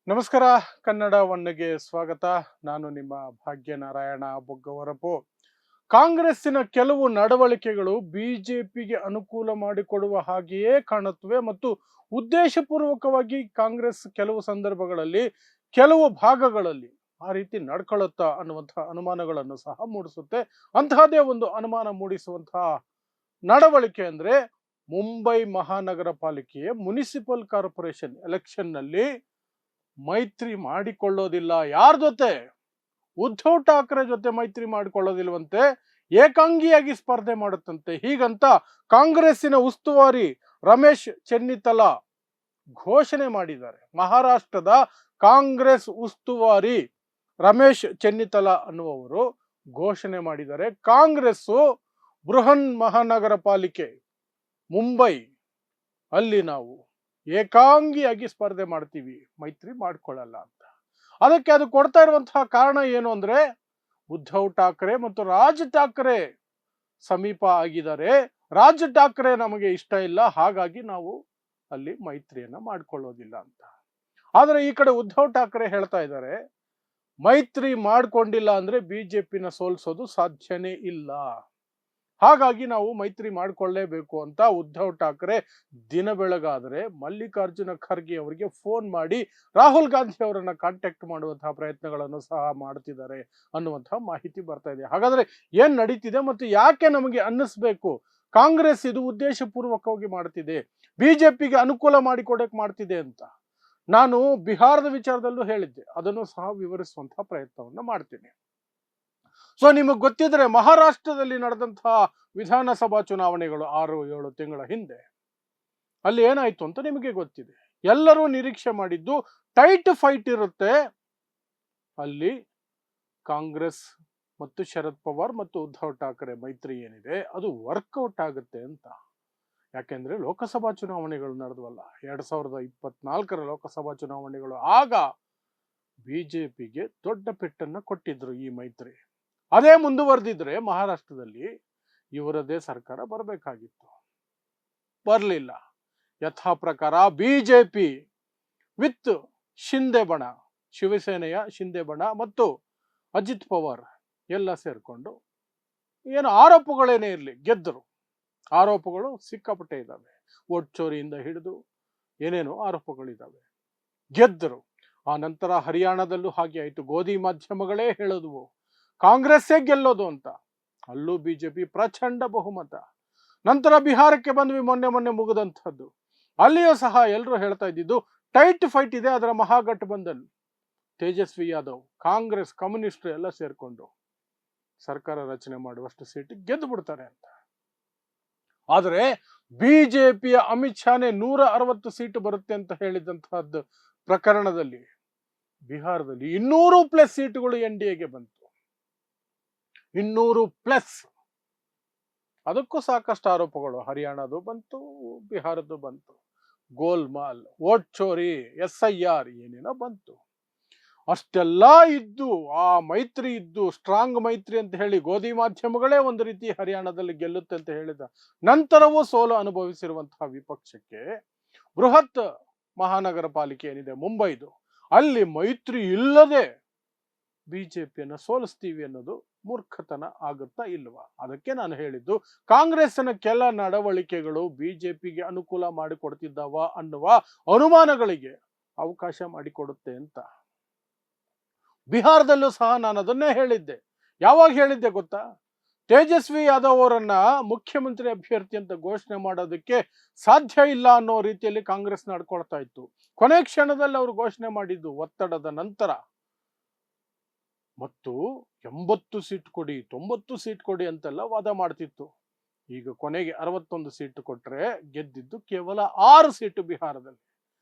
ನಮಸ್ಕಾರ. ಕನ್ನಡ ಒನ್ನೆಗೆ ಸ್ವಾಗತ. ನಾನು ನಿಮ್ಮ ಭಾಗ್ಯನಾರಾಯಣ ಬೊಗ್ಗವರಪು. ಕಾಂಗ್ರೆಸ್ಸಿನ ಕೆಲವು ನಡವಳಿಕೆಗಳು ಬಿಜೆಪಿಗೆ ಅನುಕೂಲ ಮಾಡಿಕೊಡುವ ಹಾಗೆಯೇ ಕಾಣುತ್ತವೆ ಮತ್ತು ಉದ್ದೇಶಪೂರ್ವಕವಾಗಿ ಕಾಂಗ್ರೆಸ್ ಕೆಲವು ಸಂದರ್ಭಗಳಲ್ಲಿ ಕೆಲವು ಭಾಗಗಳಲ್ಲಿ ಆ ರೀತಿ ನಡ್ಕೊಳ್ಳುತ್ತಾ ಅನ್ನುವಂತಹ ಅನುಮಾನಗಳನ್ನು ಸಹ ಮೂಡಿಸುತ್ತೆ. ಅಂತಹದೇ ಒಂದು ಅನುಮಾನ ಮೂಡಿಸುವಂತಹ ನಡವಳಿಕೆ ಅಂದ್ರೆ ಮುಂಬೈ ಮಹಾನಗರ ಪಾಲಿಕೆಯ ಮುನಿಸಿಪಲ್ ಕಾರ್ಪೊರೇಷನ್ ಎಲೆಕ್ಷನ್ನಲ್ಲಿ ಮೈತ್ರಿ ಮಾಡಿಕೊಳ್ಳೋದಿಲ್ಲ. ಯಾರ ಜೊತೆ? ಉದ್ಧವ್ ಠಾಕ್ರೆ ಜೊತೆ ಮೈತ್ರಿ ಮಾಡಿಕೊಳ್ಳೋದಿಲ್ವಂತೆ, ಏಕಾಂಗಿಯಾಗಿ ಸ್ಪರ್ಧೆ ಮಾಡುತ್ತಂತೆ. ಹೀಗಂತ ಕಾಂಗ್ರೆಸ್ಸಿನ ಉಸ್ತುವಾರಿ ರಮೇಶ್ ಚೆನ್ನಿತ್ತಲಾ ಘೋಷಣೆ ಮಾಡಿದ್ದಾರೆ. ಮಹಾರಾಷ್ಟ್ರದ ಕಾಂಗ್ರೆಸ್ ಉಸ್ತುವಾರಿ ರಮೇಶ್ ಚೆನ್ನಿತ್ತಲಾ ಅನ್ನುವರು ಘೋಷಣೆ ಮಾಡಿದ್ದಾರೆ. ಕಾಂಗ್ರೆಸ್ಸು ಬೃಹನ್ ಮಹಾನಗರ ಪಾಲಿಕೆ ಮುಂಬೈ ಅಲ್ಲಿ ನಾವು ಏಕಾಂಗಿಯಾಗಿ ಸ್ಪರ್ಧೆ ಮಾಡ್ತೀವಿ, ಮೈತ್ರಿ ಮಾಡ್ಕೊಳ್ಳಲ್ಲ ಅಂತ. ಅದಕ್ಕೆ ಅದು ಕೊಡ್ತಾ ಇರುವಂತಹ ಕಾರಣ ಏನು ಅಂದ್ರೆ, ಉದ್ಧವ್ ಠಾಕ್ರೆ ಮತ್ತು ರಾಜ್ ಠಾಕ್ರೆ ಸಮೀಪ ಆಗಿದ್ದಾರೆ. ರಾಜ್ ಠಾಕ್ರೆ ನಮಗೆ ಇಷ್ಟ ಇಲ್ಲ, ಹಾಗಾಗಿ ನಾವು ಅಲ್ಲಿ ಮೈತ್ರಿಯನ್ನ ಮಾಡ್ಕೊಳ್ಳೋದಿಲ್ಲ ಅಂತ. ಆದ್ರೆ ಈ ಕಡೆ ಉದ್ಧವ್ ಠಾಕ್ರೆ ಹೇಳ್ತಾ ಇದ್ದಾರೆ, ಮೈತ್ರಿ ಮಾಡ್ಕೊಂಡಿಲ್ಲ ಅಂದ್ರೆ ಬಿಜೆಪಿನ ಸೋಲ್ಸೋದು ಸಾಧ್ಯನೇ ಇಲ್ಲ, ಹಾಗಾಗಿ ನಾವು ಮೈತ್ರಿ ಮಾಡಿಕೊಳ್ಳೇಬೇಕು ಅಂತ ಉದ್ಧವ್ ಠಾಕ್ರೆ ದಿನ ಬೆಳಗಾದ್ರೆ ಮಲ್ಲಿಕಾರ್ಜುನ ಖರ್ಗೆ ಅವರಿಗೆ ಫೋನ್ ಮಾಡಿ ರಾಹುಲ್ ಗಾಂಧಿ ಅವರನ್ನ ಕಾಂಟ್ಯಾಕ್ಟ್ ಮಾಡುವಂತಹ ಪ್ರಯತ್ನಗಳನ್ನು ಸಹ ಮಾಡ್ತಿದ್ದಾರೆ ಅನ್ನುವಂತಹ ಮಾಹಿತಿ ಬರ್ತಾ ಇದೆ. ಹಾಗಾದ್ರೆ ಏನ್ ನಡೀತಿದೆ ಮತ್ತು ಯಾಕೆ ನಮಗೆ ಅನ್ನಿಸ್ಬೇಕು ಕಾಂಗ್ರೆಸ್ ಇದು ಉದ್ದೇಶಪೂರ್ವಕವಾಗಿ ಮಾಡ್ತಿದೆ, ಬಿಜೆಪಿಗೆ ಅನುಕೂಲ ಮಾಡಿಕೊಡಕ್ ಮಾಡ್ತಿದೆ ಅಂತ? ನಾನು ಬಿಹಾರದ ವಿಚಾರದಲ್ಲೂ ಹೇಳಿದ್ದೆ, ಅದನ್ನು ಸಹ ವಿವರಿಸುವಂತಹ ಪ್ರಯತ್ನವನ್ನ ಮಾಡ್ತೀನಿ. ಸೊ ನಿಮಗೆ ಗೊತ್ತಿದ್ರೆ ಮಹಾರಾಷ್ಟ್ರದಲ್ಲಿ ನಡೆದಂತಹ ವಿಧಾನಸಭಾ ಚುನಾವಣೆಗಳು 6-7 ತಿಂಗಳ ಹಿಂದೆ ಅಲ್ಲಿ ಏನಾಯ್ತು ಅಂತ ನಿಮಗೆ ಗೊತ್ತಿದೆ. ಎಲ್ಲರೂ ನಿರೀಕ್ಷೆ ಮಾಡಿದ್ದು ಟೈಟ್ ಫೈಟ್ ಇರುತ್ತೆ ಅಲ್ಲಿ, ಕಾಂಗ್ರೆಸ್ ಮತ್ತು ಶರದ್ ಪವಾರ್ ಮತ್ತು ಉದ್ಧವ್ ಠಾಕ್ರೆ ಮೈತ್ರಿ ಏನಿದೆ ಅದು ವರ್ಕೌಟ್ ಆಗುತ್ತೆ ಅಂತ. ಯಾಕೆಂದ್ರೆ ಲೋಕಸಭಾ ಚುನಾವಣೆಗಳು ನಡೆದವಲ್ಲ, 2024ರ ಲೋಕಸಭಾ ಚುನಾವಣೆಗಳು, ಆಗ ಬಿಜೆಪಿಗೆ ದೊಡ್ಡ ಪೆಟ್ಟನ್ನ ಕೊಟ್ಟಿದ್ರು ಈ ಮೈತ್ರಿ. ಅದೇ ಮುಂದುವರೆದಿದ್ರೆ ಮಹಾರಾಷ್ಟ್ರದಲ್ಲಿ ಇವರದೇ ಸರ್ಕಾರ ಬರಬೇಕಾಗಿತ್ತು, ಬರಲಿಲ್ಲ. ಯಥಾ ಪ್ರಕಾರ ಬಿಜೆಪಿ ವಿತ್ ಶಿಂದೆ ಬಣ, ಶಿವಸೇನೆಯ ಶಿಂದೆ ಬಣ ಮತ್ತು ಅಜಿತ್ ಪವಾರ್ ಎಲ್ಲ ಸೇರ್ಕೊಂಡು ಏನು ಆರೋಪಗಳೇನೇ ಇರಲಿ ಗೆದ್ದರು. ಆರೋಪಗಳು ಸಿಕ್ಕಾಪಟ್ಟೆ ಇದ್ದಾವೆ, ವೋಟ್ ಚೋರಿಯಿಂದ ಹಿಡಿದು ಏನೇನೋ ಆರೋಪಗಳಿದ್ದಾವೆ, ಗೆದ್ದರು. ಆ ನಂತರ ಹರಿಯಾಣದಲ್ಲೂ ಹಾಗೆ ಆಯಿತು. ಗೋಧಿ ಮಾಧ್ಯಮಗಳೇ ಹೇಳಿದ್ವು ಕಾಂಗ್ರೆಸ್ಸೇ ಗೆಲ್ಲೋದು ಅಂತ, ಅಲ್ಲೂ ಬಿಜೆಪಿ ಪ್ರಚಂಡ ಬಹುಮತ. ನಂತರ ಬಿಹಾರಕ್ಕೆ ಬಂದ್ವಿ, ಮೊನ್ನೆ ಮುಗಿದಂಥದ್ದು. ಅಲ್ಲಿಯೂ ಸಹ ಎಲ್ಲರೂ ಹೇಳ್ತಾ ಇದ್ದಿದ್ದು ಟೈಟ್ ಫೈಟ್ ಇದೆ, ಅದರ ಮಹಾಗಠಬಂಧನ್ ತೇಜಸ್ವಿ ಯಾದವ್, ಕಾಂಗ್ರೆಸ್, ಕಮ್ಯುನಿಸ್ಟ್ ಎಲ್ಲ ಸೇರ್ಕೊಂಡು ಸರ್ಕಾರ ರಚನೆ ಮಾಡುವಷ್ಟು ಸೀಟ್ ಗೆದ್ದು ಬಿಡ್ತಾರೆ ಅಂತ. ಆದರೆ ಬಿಜೆಪಿಯ ಅಮಿತ್ ಶಾನೇ 160 ಸೀಟು ಬರುತ್ತೆ ಅಂತ ಹೇಳಿದಂತಹದ್ದು ಪ್ರಕರಣದಲ್ಲಿ ಬಿಹಾರದಲ್ಲಿ 200+ ಸೀಟುಗಳು NDAಗೆ ಬಂತು. 200+. ಅದಕ್ಕೂ ಸಾಕಷ್ಟು ಆರೋಪಗಳು ಹರಿಯಾಣದು ಬಂತು, ಬಿಹಾರದ್ದು ಬಂತು, ಗೋಲ್ಮಾಲ್, ವೋಟ್ ಚೋರಿ, SIR ಏನೇನೋ ಬಂತು. ಅಷ್ಟೆಲ್ಲ ಇದ್ದು ಆ ಮೈತ್ರಿ ಇದ್ದು ಸ್ಟ್ರಾಂಗ್ ಮೈತ್ರಿ ಅಂತ ಹೇಳಿ ಗೋಧಿ ಮಾಧ್ಯಮಗಳೇ ಒಂದು ರೀತಿ ಹರಿಯಾಣದಲ್ಲಿ ಗೆಲ್ಲುತ್ತೆ ಅಂತ ಹೇಳಿದ ನಂತರವೂ ಸೋಲು ಅನುಭವಿಸಿರುವಂತಹ ವಿಪಕ್ಷಕ್ಕೆ ಬೃಹತ್ ಮಹಾನಗರ ಪಾಲಿಕೆ ಏನಿದೆ ಮುಂಬೈದು, ಅಲ್ಲಿ ಮೈತ್ರಿ ಇಲ್ಲದೆ ಬಿಜೆಪಿಯನ್ನು ಸೋಲಿಸ್ತೀವಿ ಅನ್ನೋದು ಮೂರ್ಖತನ ಆಗುತ್ತಾ ಇಲ್ವಾ? ಅದಕ್ಕೆ ನಾನು ಹೇಳಿದ್ದು ಕಾಂಗ್ರೆಸ್ಸಿನ ಕೆಲ ನಡವಳಿಕೆಗಳು ಬಿಜೆಪಿಗೆ ಅನುಕೂಲ ಮಾಡಿಕೊಡ್ತಿದ್ದಾವ ಅನ್ನುವ ಅನುಮಾನಗಳಿಗೆ ಅವಕಾಶ ಮಾಡಿಕೊಡುತ್ತೆ ಅಂತ. ಬಿಹಾರದಲ್ಲೂ ಸಹ ನಾನು ಅದನ್ನೇ ಹೇಳಿದ್ದೆ. ಯಾವಾಗ ಹೇಳಿದ್ದೆ ಗೊತ್ತಾ? ತೇಜಸ್ವಿ ಯಾದವ್ ಅವರನ್ನ ಮುಖ್ಯಮಂತ್ರಿ ಅಭ್ಯರ್ಥಿ ಅಂತ ಘೋಷಣೆ ಮಾಡೋದಕ್ಕೆ ಸಾಧ್ಯ ಇಲ್ಲ ಅನ್ನೋ ರೀತಿಯಲ್ಲಿ ಕಾಂಗ್ರೆಸ್ ನಡ್ಕೊಳ್ತಾ ಇತ್ತು. ಕೊನೆ ಕ್ಷಣದಲ್ಲಿ ಅವರು ಘೋಷಣೆ ಮಾಡಿದ್ದು ಒತ್ತಡದ ನಂತರ. ಮತ್ತು 80 ಸೀಟ್ ಕೊಡಿ, 90 ಸೀಟ್ ಕೊಡಿ ಅಂತೆಲ್ಲ ವಾದ ಮಾಡ್ತಿತ್ತು. ಈಗ ಕೊನೆಗೆ 61 ಸೀಟ್ ಕೊಟ್ರೆ ಗೆದ್ದಿದ್ದು ಕೇವಲ 6 ಸೀಟು ಬಿಹಾರದಲ್ಲಿ.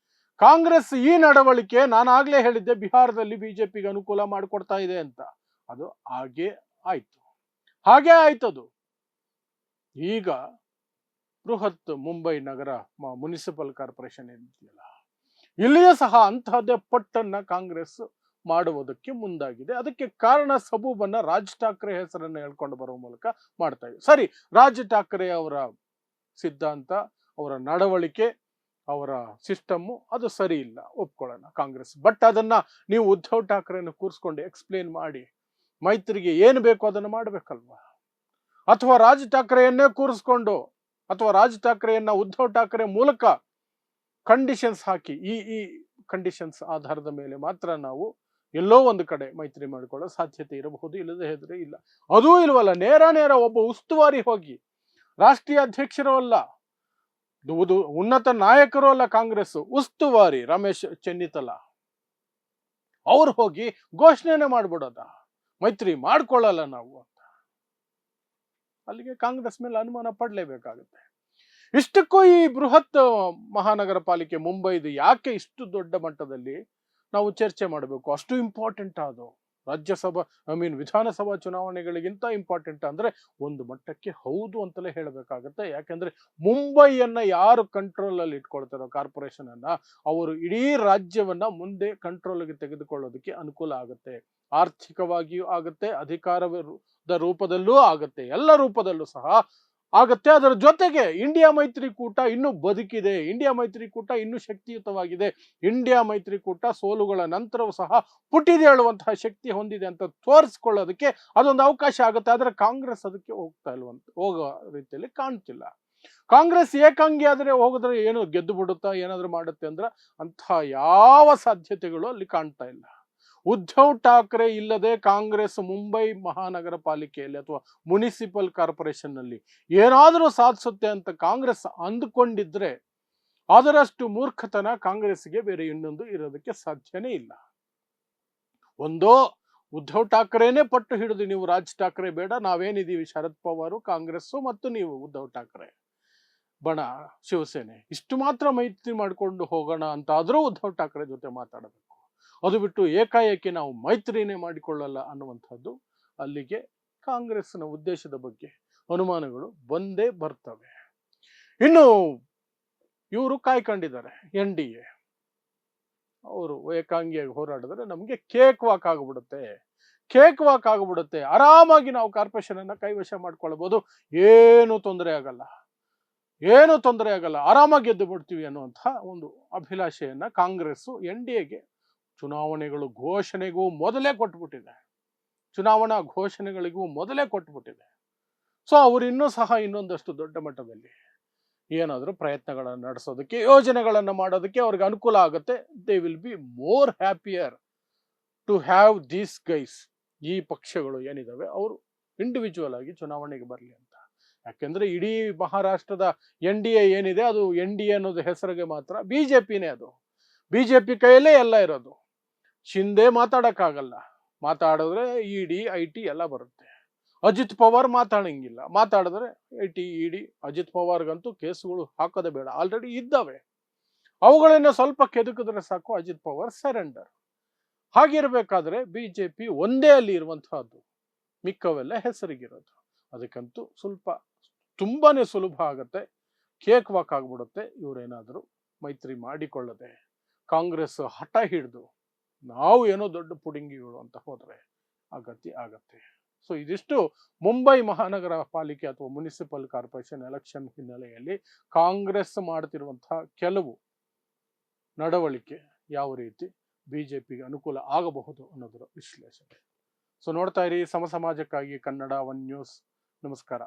ಕಾಂಗ್ರೆಸ್ ಈ ನಡವಳಿಕೆ ನಾನಾಗ್ಲೇ ಹೇಳಿದ್ದೆ ಬಿಹಾರದಲ್ಲಿ ಬಿಜೆಪಿಗೆ ಅನುಕೂಲ ಮಾಡಿಕೊಡ್ತಾ ಇದೆ ಅಂತ. ಅದು ಹಾಗೆ ಆಯ್ತದು. ಈಗ ಬೃಹತ್ ಮುಂಬೈ ನಗರ ಮುನಿಸಿಪಲ್ ಕಾರ್ಪೊರೇಷನ್ ಏನಿದೆಯಲ್ಲ, ಇಲ್ಲಿಯೂ ಸಹ ಅಂತಹದ್ದೇ ಪಟ್ಟನ್ನ ಕಾಂಗ್ರೆಸ್ ಮಾಡುವುದಕ್ಕೆ ಮುಂದಾಗಿದೆ. ಅದಕ್ಕೆ ಕಾರಣ ಸಬೂಬನ್ನ ರಾಜ್ ಠಾಕ್ರೆ ಹೆಸರನ್ನು ಹೇಳ್ಕೊಂಡು ಬರುವ ಮೂಲಕ ಮಾಡ್ತಾ ಇದೆ. ಸರಿ, ರಾಜ್ ಠಾಕ್ರೆ ಅವರ ಸಿದ್ಧಾಂತ, ಅವರ ನಡವಳಿಕೆ ಅವರ ಸಿಸ್ಟಮ್ಮು ಅದು ಸರಿ ಇಲ್ಲ, ಒಪ್ಕೊಳ್ಳೋಣ ಕಾಂಗ್ರೆಸ್. ಬಟ್ ಅದನ್ನ ನೀವು ಉದ್ಧವ್ ಠಾಕ್ರೆನ ಕೂರಿಸ್ಕೊಂಡು ಎಕ್ಸ್ಪ್ಲೇನ್ ಮಾಡಿ ಮೈತ್ರಿಗೆ ಏನು ಬೇಕೋ ಅದನ್ನು ಮಾಡಬೇಕಲ್ವಾ? ಅಥವಾ ರಾಜ್ ಠಾಕ್ರೆಯನ್ನೇ ಕೂರಿಸ್ಕೊಂಡು ಅಥವಾ ರಾಜ್ ಠಾಕ್ರೆಯನ್ನ ಉದ್ಧವ್ ಠಾಕ್ರೆ ಮೂಲಕ ಕಂಡೀಷನ್ಸ್ ಹಾಕಿ ಈ ಕಂಡೀಷನ್ಸ್ ಆಧಾರದ ಮೇಲೆ ಮಾತ್ರ ನಾವು ಎಲ್ಲೋ ಒಂದು ಕಡೆ ಮೈತ್ರಿ ಮಾಡಿಕೊಳ್ಳೋ ಸಾಧ್ಯತೆ ಇರಬಹುದು, ಇಲ್ಲದೆ ಹೆದ್ರೆ ಇಲ್ಲ. ಅದೂ ಇಲ್ವಲ್ಲ, ನೇರ ಒಬ್ಬ ಉಸ್ತುವಾರಿ ಹೋಗಿ, ರಾಷ್ಟ್ರೀಯ ಅಧ್ಯಕ್ಷರು ಅಲ್ಲ, ಉನ್ನತ ನಾಯಕರು ಅಲ್ಲ, ಕಾಂಗ್ರೆಸ್ ಉಸ್ತುವಾರಿ ರಮೇಶ್ ಚೆನ್ನಿತ್ತಲ ಅವ್ರು ಹೋಗಿ ಘೋಷಣೆನೆ ಮಾಡ್ಬಿಡೋದ ಮೈತ್ರಿ ಮಾಡ್ಕೊಳ್ಳಲ್ಲ ನಾವು ಅಂತ. ಅಲ್ಲಿಗೆ ಕಾಂಗ್ರೆಸ್ ಮೇಲೆ ಅನುಮಾನ ಪಡಲೇಬೇಕಾಗುತ್ತೆ. ಇಷ್ಟಕ್ಕೂ ಈ ಬೃಹತ್ ಮಹಾನಗರ ಪಾಲಿಕೆ ಮುಂಬೈದು ಯಾಕೆ ಇಷ್ಟು ದೊಡ್ಡ ಮಟ್ಟದಲ್ಲಿ ನಾವು ಚರ್ಚೆ ಮಾಡಬೇಕು? ಅಷ್ಟು ಇಂಪಾರ್ಟೆಂಟ್ ಅದು. ರಾಜ್ಯಸಭಾ ವಿಧಾನಸಭಾ ಚುನಾವಣೆಗಳಿಗಿಂತ ಇಂಪಾರ್ಟೆಂಟ್ ಅಂದ್ರೆ ಒಂದು ಮಟ್ಟಕ್ಕೆ ಹೌದು ಅಂತಲೇ ಹೇಳಬೇಕಾಗತ್ತೆ. ಯಾಕಂದ್ರೆ ಮುಂಬೈಯನ್ನ ಯಾರು ಕಂಟ್ರೋಲ್ ಅಲ್ಲಿ ಇಟ್ಕೊಳ್ತಾರೋ ಕಾರ್ಪೊರೇಷನ್ ಅನ್ನ, ಅವರು ಇಡೀ ರಾಜ್ಯವನ್ನ ಮುಂದೆ ಕಂಟ್ರೋಲ್ಗೆ ತೆಗೆದುಕೊಳ್ಳೋದಕ್ಕೆ ಅನುಕೂಲ ಆಗುತ್ತೆ. ಆರ್ಥಿಕವಾಗಿಯೂ ಆಗುತ್ತೆ, ಅಧಿಕಾರದ ರೂಪದಲ್ಲೂ ಆಗುತ್ತೆ, ಎಲ್ಲ ರೂಪದಲ್ಲೂ ಸಹ ಆಗತ್ತೆ. ಅದರ ಜೊತೆಗೆ ಇಂಡಿಯಾ ಮೈತ್ರಿಕೂಟ ಇನ್ನೂ ಬದುಕಿದೆ, ಇಂಡಿಯಾ ಮೈತ್ರಿಕೂಟ ಇನ್ನೂ ಶಕ್ತಿಯುತವಾಗಿದೆ, ಇಂಡಿಯಾ ಮೈತ್ರಿಕೂಟ ಸೋಲುಗಳ ನಂತರವೂ ಸಹ ಪುಟಿದೇಳುವಂತಹ ಶಕ್ತಿ ಹೊಂದಿದೆ ಅಂತ ತೋರಿಸ್ಕೊಳ್ಳೋದಕ್ಕೆ ಅದೊಂದು ಅವಕಾಶ ಆಗುತ್ತೆ. ಆದರೆ ಕಾಂಗ್ರೆಸ್ ಅದಕ್ಕೆ ಹೋಗೋ ರೀತಿಯಲ್ಲಿ ಕಾಣ್ತಿಲ್ಲ. ಕಾಂಗ್ರೆಸ್ ಏಕಾಂಗಿ ಆದರೆ ಹೋಗಿದ್ರೆ ಏನು ಗೆದ್ದು ಬಿಡುತ್ತಾ, ಏನಾದ್ರೂ ಮಾಡುತ್ತೆ ಅಂದ್ರೆ ಅಂಥ ಯಾವ ಸಾಧ್ಯತೆಗಳು ಅಲ್ಲಿ ಕಾಣ್ತಾ ಇಲ್ಲ. ಉದ್ಧವ್ ಠಾಕ್ರೆ ಇಲ್ಲದೆ ಕಾಂಗ್ರೆಸ್ ಮುಂಬೈ ಮಹಾನಗರ ಪಾಲಿಕೆಯಲ್ಲಿ ಅಥವಾ ಮುನಿಸಿಪಲ್ ಕಾರ್ಪೊರೇಷನ್ ನಲ್ಲಿ ಏನಾದರೂ ಸಾಧಿಸುತ್ತೆ ಅಂತ ಕಾಂಗ್ರೆಸ್ ಅಂದುಕೊಂಡಿದ್ರೆ ಅದರಷ್ಟು ಮೂರ್ಖತನ ಕಾಂಗ್ರೆಸ್ಗೆ ಬೇರೆ ಇನ್ನೊಂದು ಇರೋದಕ್ಕೆ ಸಾಧ್ಯನೇ ಇಲ್ಲ. ಒಂದೋ ಉದ್ಧವ್ ಠಾಕ್ರೆನೇ ಪಟ್ಟು ಹಿಡಿದು ನೀವು ರಾಜ್ ಠಾಕ್ರೆ ಬೇಡ, ನಾವೇನಿದೀವಿ ಶರದ್ ಪವಾರ್ ಕಾಂಗ್ರೆಸ್ ಮತ್ತು ನೀವು ಉದ್ಧವ್ ಠಾಕ್ರೆ ಬಣ ಶಿವಸೇನೆ ಇಷ್ಟು ಮಾತ್ರ ಮೈತ್ರಿ ಮಾಡಿಕೊಂಡು ಹೋಗೋಣ ಅಂತ ಆದ್ರೂ ಉದ್ಧವ್ ಠಾಕ್ರೆ ಜೊತೆ ಮಾತಾಡಬೇಕು. ಅದು ಬಿಟ್ಟು ಏಕಾಏಕಿ ನಾವು ಮೈತ್ರಿನೇ ಮಾಡಿಕೊಳ್ಳಲ್ಲ ಅನ್ನುವಂಥದ್ದು ಅಲ್ಲಿಗೆ ಕಾಂಗ್ರೆಸ್ನ ಉದ್ದೇಶದ ಬಗ್ಗೆ ಅನುಮಾನಗಳು ಬಂದೇ ಬರ್ತವೆ. ಇನ್ನು ಇವರು ಕಾಯ್ಕೊಂಡಿದ್ದಾರೆ NDA, ಅವರು ಏಕಾಂಗಿಯಾಗಿ ಹೋರಾಡಿದ್ರೆ ನಮಗೆ ಕೇಕ್ ವಾಕ್ ಆಗ್ಬಿಡುತ್ತೆ, ಆರಾಮಾಗಿ ನಾವು ಕಾರ್ಪೊರೇಷನ್ ಅನ್ನ ಕೈವಶ ಮಾಡ್ಕೊಳ್ಬಹುದು, ಏನು ತೊಂದರೆ ಆಗಲ್ಲ, ಆರಾಮಾಗಿ ಗೆದ್ದು ಬಿಡ್ತೀವಿ ಅನ್ನುವಂಥ ಒಂದು ಅಭಿಲಾಷೆಯನ್ನ ಕಾಂಗ್ರೆಸ್ NDAಗೆ ಚುನಾವಣೆಗಳು ಘೋಷಣೆಗೂ ಮೊದಲೇ ಕೊಟ್ಬಿಟ್ಟಿದೆ, ಚುನಾವಣಾ ಘೋಷಣೆಗಳಿಗೂ ಮೊದಲೇ ಕೊಟ್ಬಿಟ್ಟಿದೆ. ಸೊ ಅವರು ಇನ್ನೂ ಸಹ ಇನ್ನೊಂದಷ್ಟು ದೊಡ್ಡ ಮಟ್ಟದಲ್ಲಿ ಏನಾದರೂ ಪ್ರಯತ್ನಗಳನ್ನು ನಡೆಸೋದಕ್ಕೆ, ಯೋಜನೆಗಳನ್ನು ಮಾಡೋದಕ್ಕೆ ಅವ್ರಿಗೆ ಅನುಕೂಲ ಆಗುತ್ತೆ. They will be more happier to have these guys, ಈ ಪಕ್ಷಗಳು ಏನಿದಾವೆ ಅವರು ಇಂಡಿವಿಜುವಲ್ ಆಗಿ ಚುನಾವಣೆಗೆ ಬರಲಿ ಅಂತ. ಯಾಕೆಂದ್ರೆ ಇಡೀ ಮಹಾರಾಷ್ಟ್ರದ NDA ಏನಿದೆ ಅದು NDA ಅನ್ನೋದು ಹೆಸರಿಗೆ ಮಾತ್ರ, BJPನೇ ಅದು, BJP ಕೈಯಲ್ಲೇ ಎಲ್ಲ ಇರೋದು. ಶಿಂದೆ ಮಾತಾಡಕ್ಕಾಗಲ್ಲ, ಮಾತಾಡಿದ್ರೆ ED IT ಎಲ್ಲ ಬರುತ್ತೆ. ಅಜಿತ್ ಪವಾರ್ ಮಾತಾಡಂಗಿಲ್ಲ, ಮಾತಾಡಿದ್ರೆ IT ED, ಅಜಿತ್ ಪವಾರ್ಗಂತೂ ಕೇಸುಗಳು ಹಾಕೋದೇ ಬೇಡ, ಆಲ್ರೆಡಿ ಇದ್ದಾವೆ, ಅವುಗಳನ್ನ ಸ್ವಲ್ಪ ಕೆದಕಿದ್ರೆ ಸಾಕು ಅಜಿತ್ ಪವಾರ್ ಸರೆಂಡರ್. ಹಾಗಿರ್ಬೇಕಾದ್ರೆ BJP ಒಂದೇ ಅಲ್ಲಿ ಇರುವಂತಹದ್ದು, ಮಿಕ್ಕವೆಲ್ಲ ಹೆಸರಿಗಿರೋದು. ಅದಕ್ಕಂತೂ ತುಂಬಾನೇ ಸುಲಭ ಆಗತ್ತೆ, ಕೇಕ್ ವಾಕ್ ಆಗ್ಬಿಡುತ್ತೆ. ಇವರೇನಾದರೂ ಮೈತ್ರಿ ಮಾಡಿಕೊಳ್ಳದೆ ಕಾಂಗ್ರೆಸ್ ಹಠ ಹಿಡಿದು ನಾವು ಏನೋ ದೊಡ್ಡ ಪುಡಿಂಗಿಗಳು ಅಂತ ಹೋದ್ರೆ ಆಗತ್ತೆ. ಸೊ ಇದಿಷ್ಟು ಮುಂಬೈ ಮಹಾನಗರ ಪಾಲಿಕೆ ಅಥವಾ ಮುನಿಸಿಪಲ್ ಕಾರ್ಪೊರೇಷನ್ ಎಲೆಕ್ಷನ್ ಹಿನ್ನೆಲೆಯಲ್ಲಿ ಕಾಂಗ್ರೆಸ್ ಮಾಡ್ತಿರುವಂತಹ ಕೆಲವು ನಡವಳಿಕೆ ಯಾವ ರೀತಿ BJPಗೆ ಅನುಕೂಲ ಆಗಬಹುದು ಅನ್ನೋದರ ವಿಶ್ಲೇಷಣೆ. ಸೊ ನೋಡ್ತಾ ಇರಿ ಸಮಾಜಕ್ಕಾಗಿ ಕನ್ನಡ 1 ನ್ಯೂಸ್. ನಮಸ್ಕಾರ.